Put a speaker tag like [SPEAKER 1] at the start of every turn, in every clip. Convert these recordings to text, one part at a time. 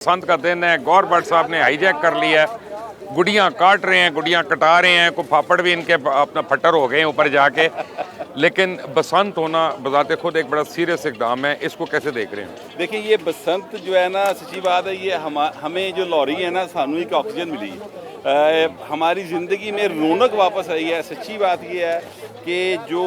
[SPEAKER 1] बसंत का दिन है, गौर भट्ट साहब ने हाईजैक कर लिया है, गुड़ियाँ काट रहे हैं, गुड़ियाँ कटा रहे हैं, कोई पापड़ भी इनके अपना फट्टर हो गए हैं ऊपर जाके। लेकिन बसंत होना बजाते खुद एक बड़ा सीरियस इकदाम है, इसको कैसे देख रहे हैं?
[SPEAKER 2] देखिए ये बसंत जो है ना, सच्ची बात है, ये हमें जो लॉरी है ना, सानू एक ऑक्सीजन मिली है, हमारी ज़िंदगी में रौनक वापस आई है। सच्ची बात ये है कि जो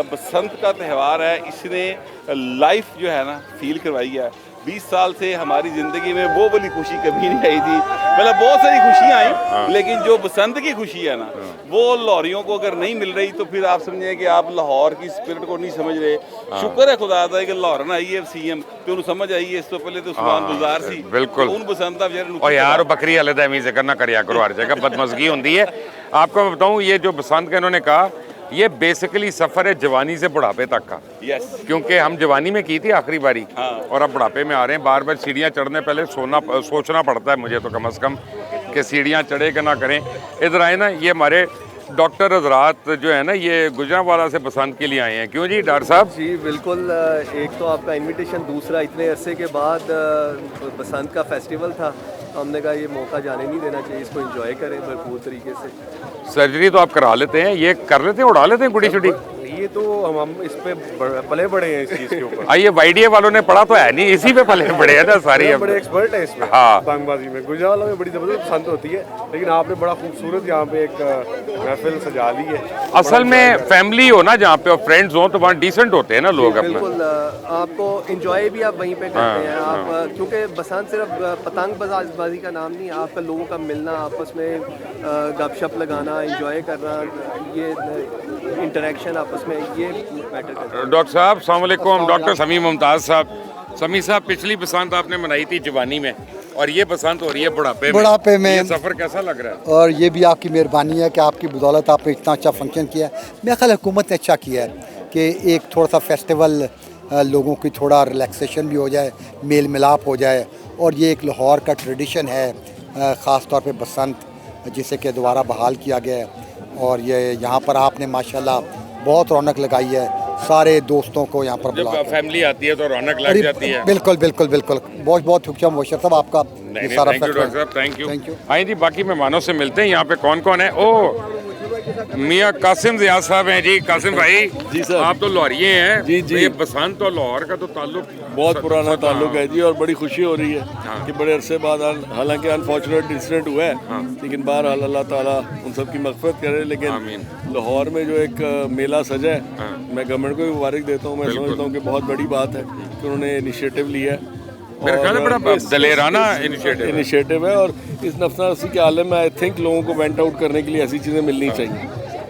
[SPEAKER 2] बसंत का त्यौहार है, इसने लाइफ जो है ना फील करवाई है। 20 साल से हमारी ज़िंदगी में वो वाली खुशी कभी नहीं आई थी। मतलब बहुत सारी खुशियाँ आई, लेकिन जो बसंत की खुशी है ना, वो लाहौरियों को अगर नहीं मिल रही तो फिर आप समझे कि आप लाहौर की स्पिरिट को नहीं समझ रहे। शुक्र है खुदा दा कि लाहौर ना आई है सीएम तो उन्हें समझ आई है। इस तो पहले तो उस्मान गुजार सी
[SPEAKER 1] बिल्कुल
[SPEAKER 2] उन बसंत का
[SPEAKER 1] और यार बकरी अलग है जिक्र ना करिया करो, हर जगह बदमजगी होती है। आपको बताऊं ये जो बसंत का इन्होंने कहा, ये बेसिकली सफ़र है जवानी से बुढ़ापे तक का।
[SPEAKER 2] यस,
[SPEAKER 1] क्योंकि हम जवानी में की थी आखिरी बारी और अब बुढ़ापे में आ रहे हैं। बार बार सीढ़ियाँ चढ़ने पहले सोचना पड़ता है मुझे तो कम से कम कि सीढ़ियाँ चढ़े कि ना करें। इधर आए ना, ये हमारे डॉक्टर हजरात जो है ना, ये गुजरांवाला से बसंत के लिए आए हैं। क्यों जी डॉक्टर साहब?
[SPEAKER 3] जी बिल्कुल। एक तो आपका इनविटेशन, दूसरा इतने अरसे के बाद बसंत का फेस्टिवल था, हमने कहा ये मौका जाने नहीं देना चाहिए, इसको एंजॉय करें भरपूर तरीके से।
[SPEAKER 1] सर्जरी तो आप करा लेते हैं, ये कर लेते हैं, उड़ा लेते हैं गुड़ी शुड़ी?
[SPEAKER 3] ये तो हम इस पे पले बड़े हैं इस चीज़ के ऊपर।
[SPEAKER 1] आइए वाईडीए वालों ने पढ़ा तो है नहीं, इसी पे पले बड़े हैं ना सारी।
[SPEAKER 3] बड़े एक्सपर्ट है इसमें,
[SPEAKER 1] हाँ।
[SPEAKER 3] पतंगबाजी में। गुजरावाला में बड़ी ज़बरदस्त बसंत होती है, लेकिन आपने बड़ा खूबसूरत यहाँ पे एक महफिल सजा ली है।
[SPEAKER 1] असल में फैमिली हो ना जहाँ पे और फ्रेंड्स हो तो वहाँ डिसेंट होते हैं ना लोग अपना।
[SPEAKER 3] बिल्कुल, आपको इंजॉय भी आप वहीं पे करते हैं। आप क्योंकि बसंत सिर्फ पतंगबाजी का नाम नहीं, आपका लोगों का मिलना, आपस में गपशप लगाना, इंजॉय करना, ये इंटरेक्शन आपस में, ये मैटर करता है।
[SPEAKER 1] डॉक्टर साहब अस्सलाम वालेकुम। डॉक्टर समी मुमताज़ साहब। समी साहब, पिछली बसंत आपने मनाई थी जवानी में और ये बसंत हो रही है बुढ़ापे में। ये सफ़र कैसा लग रहा है?
[SPEAKER 4] और ये भी आपकी मेहरबानी है कि आपकी बदौलत आपने इतना अच्छा फंक्शन किया है। मेरा ख्याल हुकूमत ने अच्छा किया है कि एक थोड़ा सा फेस्टिवल, लोगों की थोड़ा रिलैक्सेशन भी हो जाए, मेल मिलाप हो जाए। और ये एक लाहौर का ट्रेडिशन है, ख़ास तौर पे बसंत, जिसे कि दोबारा बहाल किया गया है। और ये यहाँ पर आपने माशाल्लाह बहुत रौनक लगाई है, सारे दोस्तों को यहाँ पर बुला
[SPEAKER 1] जब फैमिली आती है तो रौनक लग जाती है।
[SPEAKER 4] बिल्कुल बिल्कुल बिल्कुल। बहुत बहुत शुक्रिया मुबशर साहब आपका।
[SPEAKER 1] नहीं, थैंक यू डॉक्टर साहब, थैंक यू। आइए जी बाकी मेहमानों से मिलते हैं। यहाँ पे कौन कौन है? ओ मियाँ कासिम ज़िया साहब हैं जी। कासिम भाई
[SPEAKER 5] जी सर,
[SPEAKER 1] आप तो लाहौरिये हैं।
[SPEAKER 5] जी जी।
[SPEAKER 1] तो ये बसंत और लाहौर का तो ताल्लुक
[SPEAKER 5] बहुत पुराना ताल्लुक है जी, और बड़ी खुशी हो रही है कि बड़े अरसे बाद, हालांकि अनफॉर्चुनेट इंसिडेंट हुआ है, लेकिन बहरहाल अल्लाह ताला उन सब की मग़फ़िरत करे। लेकिन लाहौर में जो एक मेला सजा है, मैं गवर्नमेंट को भी मुबारक देता हूँ। मैं समझता हूँ कि बहुत बड़ी बात है कि उन्होंने इनिशिएटिव लिया है।
[SPEAKER 1] मेरे ख्याल में बड़ा दलेराना
[SPEAKER 5] इनिशिएटिव है, और इस नफसासी के आलम में आई थिंक लोगों को वेंट आउट करने के लिए ऐसी चीज़ें मिलनी चाहिए।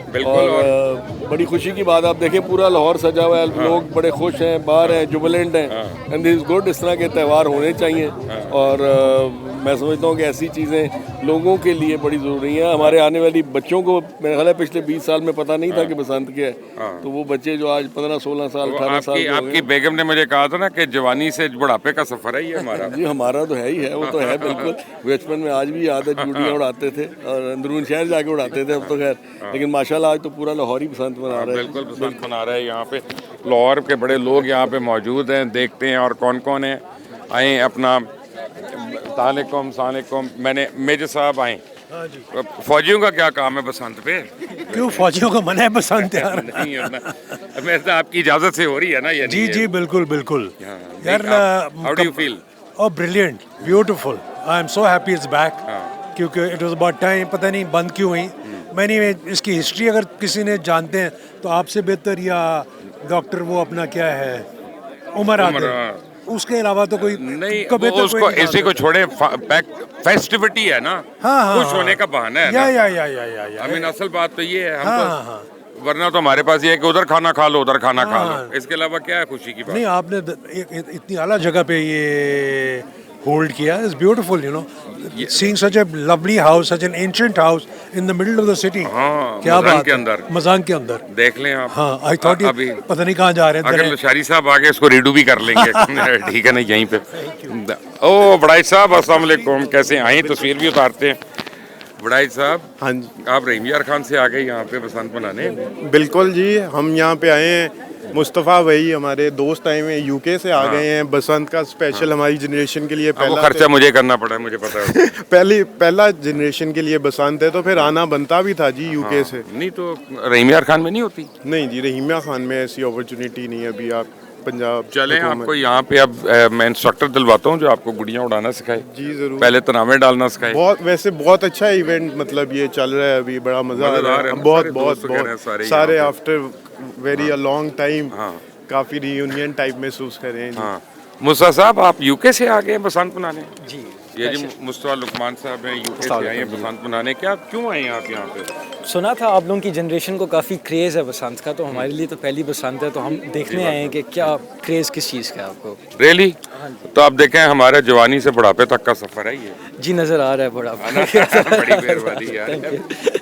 [SPEAKER 1] बिल्कुल।
[SPEAKER 5] और बड़ी खुशी की बात, आप देखें पूरा लाहौर सजा हुआ है, लोग बड़े खुश हैं, बाहर हैं, जुबिलेंट हैं, एंड दिस इज़ गुड। इस तरह के त्यौहार होने चाहिए, और मैं समझता हूँ कि ऐसी चीज़ें लोगों के लिए बड़ी ज़रूरी हैं। हमारे आने वाली बच्चों को मेरे ख्याल है पिछले 20 साल में पता नहीं था कि बसंत क्या है, तो वो बच्चे जो आज 15-16 साल 18 साल के हो
[SPEAKER 1] आपकी बेगम ने मुझे कहा था ना कि जवानी से बुढ़ापे का सफ़र है ये हमारा।
[SPEAKER 5] जी हमारा तो है ही है, वो तो है बिल्कुल। बचपन में आज भी याद है, चूड़ियाँ उड़ाते थे और अंदरून शहर जाके उड़ाते थे, अब तो खैर। लेकिन माशाल्लाह आज तो पूरा लाहौर ही बसंत मना रहा है।
[SPEAKER 1] बिल्कुल बसंत मना रहा है। यहाँ पे लाहौर के बड़े लोग यहाँ पे मौजूद हैं, देखते हैं और कौन कौन है आए अपना। सलामुकुम। मैंने मेजर साहब आए। फौजियों का क्या काम है बसंत पे?
[SPEAKER 6] क्यों फौजियों को मना है बसंत यार?
[SPEAKER 1] नहीं होना, मेरे तो आपकी इजाजत से हो रही है ना ये?
[SPEAKER 6] जी जी बिल्कुल बिल्कुल यार।
[SPEAKER 1] How do you feel?
[SPEAKER 6] Oh brilliant, beautiful, I am so happy it's back, क्योंकि इट वाज अबाउट टाइम। पता नहीं बंद क्यों हुई। मैंने इसकी हिस्ट्री अगर किसी ने जानते हैं तो आपसे बेहतर, या डॉक्टर वो अपना क्या है उमर आदिल, उसके अलावा तो कोई
[SPEAKER 1] नहीं। वो उसको इसी को छोड़े, फेस्टिविटी है ना, खुश होने का बहाना है।
[SPEAKER 6] या
[SPEAKER 1] I mean, असल बात तो ये है, हम तो वरना तो हमारे पास ये है कि उधर खाना खा लो, उधर खाना खा लो, इसके अलावा क्या है खुशी की बात?
[SPEAKER 6] नहीं, आपने इतनी आला जगह पे ये होल्ड किया, it's beautiful, you know, seeing such a lovely house, such an ancient house in the middle of the city. क्या बात के अंदर, मजांग के अंदर देख लें आप। हाँ, आई थॉट अभी पता नहीं कहाँ जा रहे हैं।
[SPEAKER 1] अगर लशारी साहब आगे इसको रीडू भी कर लेंगे। ठीक है ना, यहीं पे। ओ बड़ाई साहब अस्सलाम वालेकुम, कैसे आए? तस्वीर भी उतारते हैं। बड़ाई साहब,
[SPEAKER 7] हाँ जी,
[SPEAKER 1] आप रहीम यार खान से आ गए यहाँ पे बसंत मनाने?
[SPEAKER 7] बिल्कुल जी, हम यहाँ पे आए हैं मुस्तफ़ा भाई हमारे दोस्त आए हुए हैं, यूके से आ गए हैं। बसंत का स्पेशल हमारी जनरेशन के लिए
[SPEAKER 1] अब वो
[SPEAKER 7] पहला
[SPEAKER 1] खर्चा मुझे करना पड़ा है, मुझे पता है।
[SPEAKER 7] पहला जनरेशन के लिए बसंत है, तो फिर आना बनता भी था जी यूके से।
[SPEAKER 1] नहीं तो रहीम यार खान में नहीं होती?
[SPEAKER 7] नहीं जी, रहीमिया खान में ऐसी अपॉर्चुनिटी नहीं है अभी। आप पंजाब
[SPEAKER 1] चलें
[SPEAKER 7] हुकूमत-
[SPEAKER 1] आपको यहाँ पे अब मैं इंस्ट्रक्टर दिलवाता हूँ जो आपको गुड़ियाँ उड़ाना सिखाए,
[SPEAKER 7] जी जरूर।
[SPEAKER 1] पहले तनावे डालना सिखाए।
[SPEAKER 7] बहुत वैसे बहुत अच्छा इवेंट मतलब ये चल रहा है अभी, बड़ा मजा आ
[SPEAKER 1] मज़ेदार
[SPEAKER 7] रहा
[SPEAKER 1] है
[SPEAKER 7] है।
[SPEAKER 1] ना,
[SPEAKER 7] बहुत
[SPEAKER 1] सारे
[SPEAKER 7] बहुत
[SPEAKER 1] दोस्त वगैरह
[SPEAKER 7] बहुत
[SPEAKER 1] सारे
[SPEAKER 7] सारे
[SPEAKER 1] यहाँ पे।
[SPEAKER 7] After very a long time
[SPEAKER 1] हाँ।
[SPEAKER 7] काफी रियूनियन टाइप महसूस कर रहे हैं जी।
[SPEAKER 1] हाँ, मुस्ता साहब आप यूके से आ गए हैं बसंत मनाने? जी, ये जी मुस्तफा लुकमान साहब हैं, यूके से आए हैं बसंत मनाने। क्या क्यों आए हैं आप यहाँ पे?
[SPEAKER 8] सुना था आप लोगों की जनरेशन को काफ़ी क्रेज़ है बसंत का, तो हमारे लिए तो पहली बसंत है, तो हम देखने आए हैं कि क्या क्रेज़ किस चीज़ का है आपको।
[SPEAKER 1] रियली? तो आप देखें हमारे जवानी से बुढ़ापे तक का सफर है ये।
[SPEAKER 8] जी नज़र आ रहा है बड़ा।
[SPEAKER 1] बड़ी मेहरबानी यार,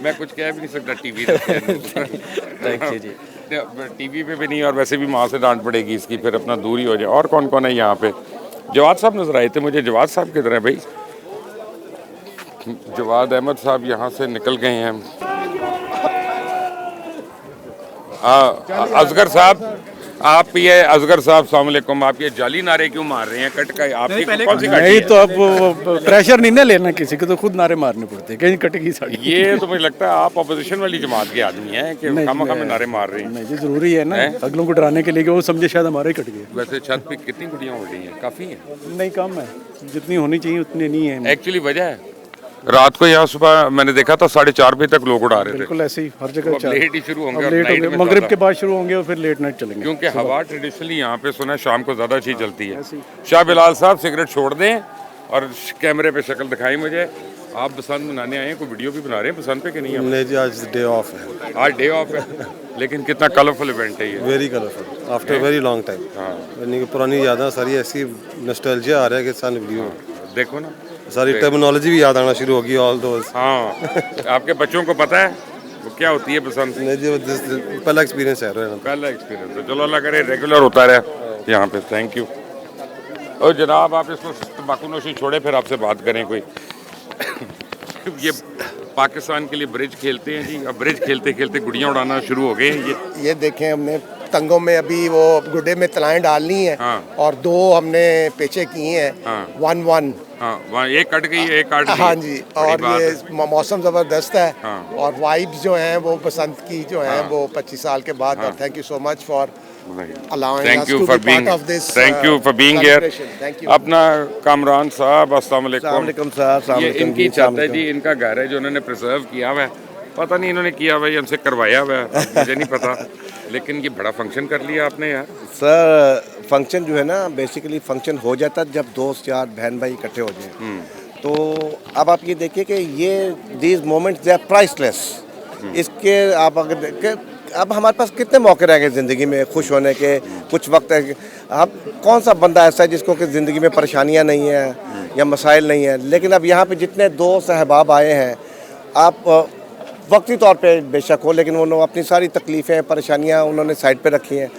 [SPEAKER 1] मैं कुछ कह भी नहीं सकता टीवी
[SPEAKER 8] थैंक यू जी।
[SPEAKER 1] टीवी पे भी नहीं, और वैसे भी माँ से डांट पड़ेगी इसकी, फिर अपना दूरी हो जाए। और कौन कौन है यहाँ पे? जवाद साहब नजर आए थे मुझे। जवाद साहब किधर है भाई? जवाद अहमद साहब यहाँ से निकल गए हैं। असगर साहब, आप ये असगर साहब अस्सलाम वालेकुम, आप ये जाली नारे क्यों मार रहे हैं? कट का आपकी कौन सी गाड़ी
[SPEAKER 9] नहीं
[SPEAKER 1] है?
[SPEAKER 9] तो अब वो प्रेशर नहीं ना लेना किसी को, तो खुद नारे मारने पड़ते हैं, कहीं कटेगी साड़ी।
[SPEAKER 1] ये तो मुझे लगता है आप अपोजिशन वाली जमात के आदमी हैं कि खामा में नारे मार रहे हैं।
[SPEAKER 9] नहीं जी, जरूरी है ना अगलों को डराने के लिए कि वो समझे शायद हमारे ही कट गए।
[SPEAKER 1] वैसे छत पे कितनी गुड़ियाँ उड़ रही हैं? काफ़ी हैं?
[SPEAKER 9] नहीं कम है, जितनी होनी चाहिए उतनी नहीं है।
[SPEAKER 1] एक्चुअली वजह है रात को यहाँ सुबह मैंने देखा था 4:30 बजे तक लोग उड़ा रहे थे।
[SPEAKER 9] बिल्कुल ऐसे ही हर जगह
[SPEAKER 1] अब लेट ही शुरू होंगे और
[SPEAKER 9] लेट
[SPEAKER 1] नाइट
[SPEAKER 9] होंगे,
[SPEAKER 1] में
[SPEAKER 9] मगरिब
[SPEAKER 1] ज़्यादा।
[SPEAKER 9] के बाद शुरू होंगे और फिर लेट नाइट चलेंगे।
[SPEAKER 1] क्योंकि हवा ट्रेडिशनली यहाँ पे सुना है शाम को ज़्यादा अच्छी चलती है। शाह बिलाल साहब सिगरेट छोड़ दें और कैमरे पे शक्ल दिखाई मुझे। आप बसंत मनाने आए हैं, कोई वीडियो भी बना रहे हैं बसंत पे कि नहीं?
[SPEAKER 7] नहीं जी, आज डे ऑफ है।
[SPEAKER 1] आज डे ऑफ है, लेकिन कितना कलरफुल इवेंट है ये।
[SPEAKER 7] Very colourful after very long time. यानी कि पुरानी यादें सारी ऐसी नॉस्टैल्जिया आ रहा है कि सन वीडियो
[SPEAKER 1] देखो ना,
[SPEAKER 7] सारी टर्मिनोलॉजी भी याद आना शुरू होगी। ऑल दोस
[SPEAKER 1] हाँ आपके बच्चों को पता है वो क्या होती है बसंत?
[SPEAKER 7] नहीं जी, पहला एक्सपीरियंस है रहना।
[SPEAKER 1] पहला एक्सपीरियंस है। चलो अल्लाह करे रेगुलर होता रहे यहाँ पे। Thank you. और जनाब आप इसको तंबाकू नोशी छोड़े, फिर आपसे बात करें कोई। ये पाकिस्तान के लिए ब्रिज खेलते हैं जी, अब ब्रिज खेलते खेलते गुड़ियाँ उड़ाना शुरू हो गए हैं।
[SPEAKER 10] ये देखें, हमने तंगों में अभी वो गुड्डे में तलाएं डालनी है।
[SPEAKER 1] हाँ।
[SPEAKER 10] और 2 हमने पेचे किए हैं।
[SPEAKER 1] हाँ।
[SPEAKER 10] 1-1।
[SPEAKER 1] हाँ, वहाँ एक कट गई, एक काट गई।
[SPEAKER 10] हाँ जी,
[SPEAKER 1] बड़ी
[SPEAKER 10] और
[SPEAKER 1] बात
[SPEAKER 10] ये
[SPEAKER 1] है।
[SPEAKER 10] मौसम ज़बरदस्त है।
[SPEAKER 1] हाँ।
[SPEAKER 10] और वाइब्स जो हैं वो बसंत की जो हैं वो 25 साल के बाद। और thank you so much for allowing
[SPEAKER 1] thank
[SPEAKER 10] us
[SPEAKER 1] you
[SPEAKER 10] to
[SPEAKER 1] for
[SPEAKER 10] be part
[SPEAKER 1] being,
[SPEAKER 10] of this,
[SPEAKER 1] thank you for being here.
[SPEAKER 10] celebration. Thank you.
[SPEAKER 1] अपना कामरान साहब अस्सलाम वालेकुम।
[SPEAKER 7] साहब,
[SPEAKER 1] ये इनकी छत है जी, इनका घर है जो उन्होंने प्रिजर्व किया हुआ है। पता नहीं इन्होंने किया हुआ है या उनसे करवाया हुआ है, मुझे नहीं पता, लेकिन ये बड़ा फंक्शन कर लिया आपने यार।
[SPEAKER 11] सर फंक्शन जो है ना, बेसिकली फंक्शन हो जाता है जब दोस्त यार बहन भाई इकट्ठे हो जाए। तो अब आप ये देखिए कि ये these moments they are priceless. इसके आप अगर देखें, अब हमारे पास कितने मौके रहेंगे ज़िंदगी में खुश होने के। कुछ वक्त है, अब कौन सा बंदा ऐसा है जिसको कि ज़िंदगी में परेशानियां नहीं हैं या मसाइल नहीं है। लेकिन अब यहाँ पे जितने दोस्त अहबाब आए हैं, आप वक्ती तौर पे बेशक हो, लेकिन उन्होंने अपनी सारी तकलीफ़ें परेशानियां उन्होंने साइड पे रखी हैं।